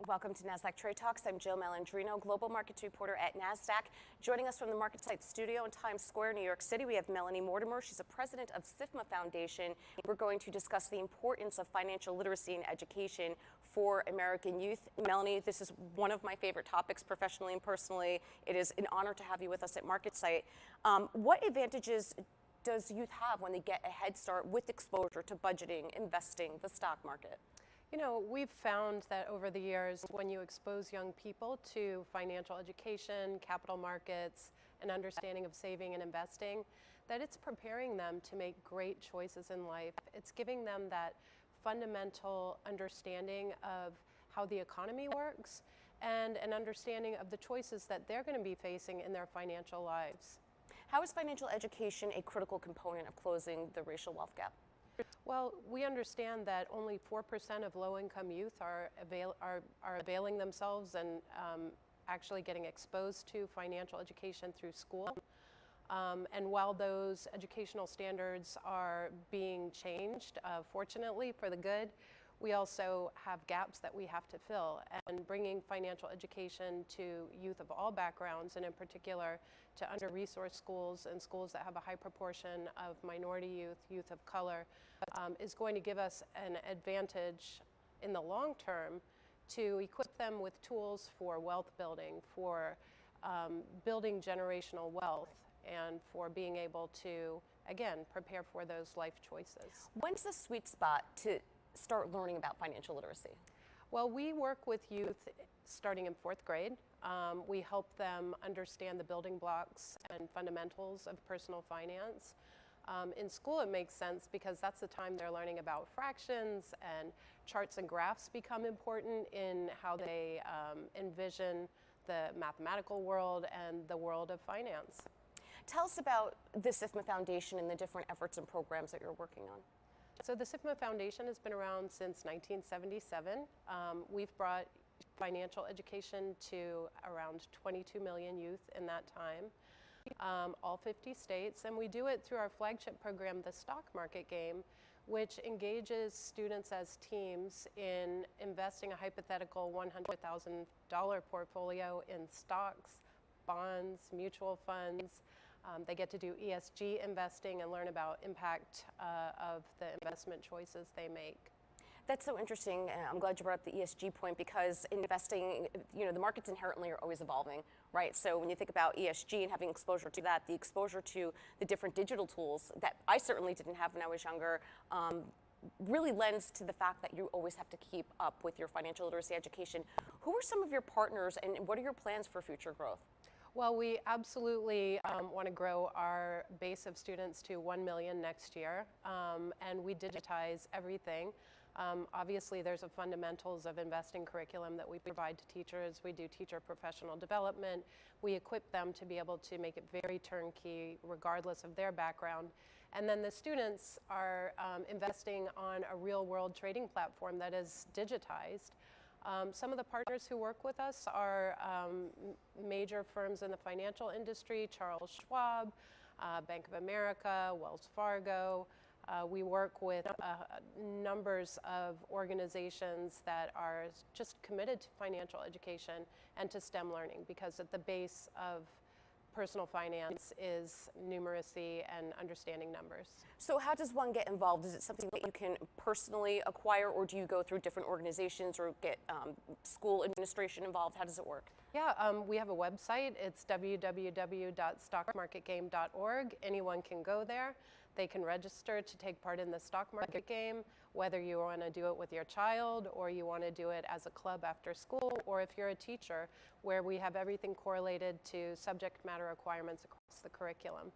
Welcome to Nasdaq Trade Talks. I'm Jill Malandrino, Global Markets Reporter at Nasdaq. Joining us from the MarketSite studio in Times Square, New York City, we have Melanie Mortimer. She's a president of SIFMA Foundation. We're going to discuss the importance of financial literacy and education for American youth. Melanie, this is one of my favorite topics professionally and personally. It is an honor to have you with us at MarketSite. What advantages does youth have when they get a head start with exposure to budgeting, investing, the stock market? You know, we've found that over the years, when you expose young people to financial education, capital markets, and understanding of saving and investing, that it's preparing them to make great choices in life. It's giving them that fundamental understanding of how the economy works and an understanding of the choices that they're going to be facing in their financial lives. How is financial education a critical component of closing the racial wealth gap? Well, we understand that only 4% of low-income youth are availing themselves and actually getting exposed to financial education through school. And while those educational standards are being changed, fortunately for the good, we also have gaps that we have to fill. And bringing financial education to youth of all backgrounds, and in particular to under-resourced schools and schools that have a high proportion of minority youth, youth of color, is going to give us an advantage in the long term to equip them with tools for wealth building, for building generational wealth, and for being able to, again, prepare for those life choices. When's the sweet spot to start learning about financial literacy? Well, we work with youth starting in 4th grade. We help them understand the building blocks and fundamentals of personal finance. In school, it makes sense because that's the time they're learning about fractions, and charts and graphs become important in how they envision the mathematical world and the world of finance. Tell us about the SIFMA Foundation and the different efforts and programs that you're working on. So the SIFMA Foundation has been around since 1977. We've brought financial education to around 22 million youth in that time, all 50 states, and we do it through our flagship program, the Stock Market Game, which engages students as teams in investing a hypothetical $100,000 portfolio in stocks, bonds, mutual funds. They get to do ESG investing and learn about impact of the investment choices they make. That's so interesting. I'm glad you brought up the ESG point, because investing, you know, the markets inherently are always evolving, right? So when you think about ESG and having exposure to that, the exposure to the different digital tools that I certainly didn't have when I was younger, really lends to the fact that you always have to keep up with your financial literacy education. Who are some of your partners, and what are your plans for future growth? Well, we absolutely want to grow our base of students to 1 million next year, and we digitize everything. Obviously, there's a fundamentals of investing curriculum that we provide to teachers. We do teacher professional development. We equip them to be able to make it very turnkey, regardless of their background. And then the students are investing on a real-world trading platform that is digitized. Some of the partners who work with us are major firms in the financial industry: Charles Schwab, Bank of America, Wells Fargo. We work with numbers of organizations that are just committed to financial education and to STEM learning, because at the base of personal finance is numeracy and understanding numbers. So how does one get involved? Is it something that you can personally acquire, or do you go through different organizations or get school administration involved? How does it work? Yeah, we have a website. It's www.stockmarketgame.org. Anyone can go there. They can register to take part in the stock market game, whether you want to do it with your child or you want to do it as a club after school, or if you're a teacher, where we have everything correlated to subject matter requirements across the curriculum.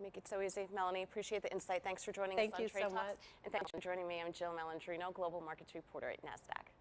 Make it so easy. Melanie, appreciate the insight. Thanks for joining us on Trade Talks. And thanks for joining me. I'm Jill Malandrino, Global Markets Reporter at Nasdaq.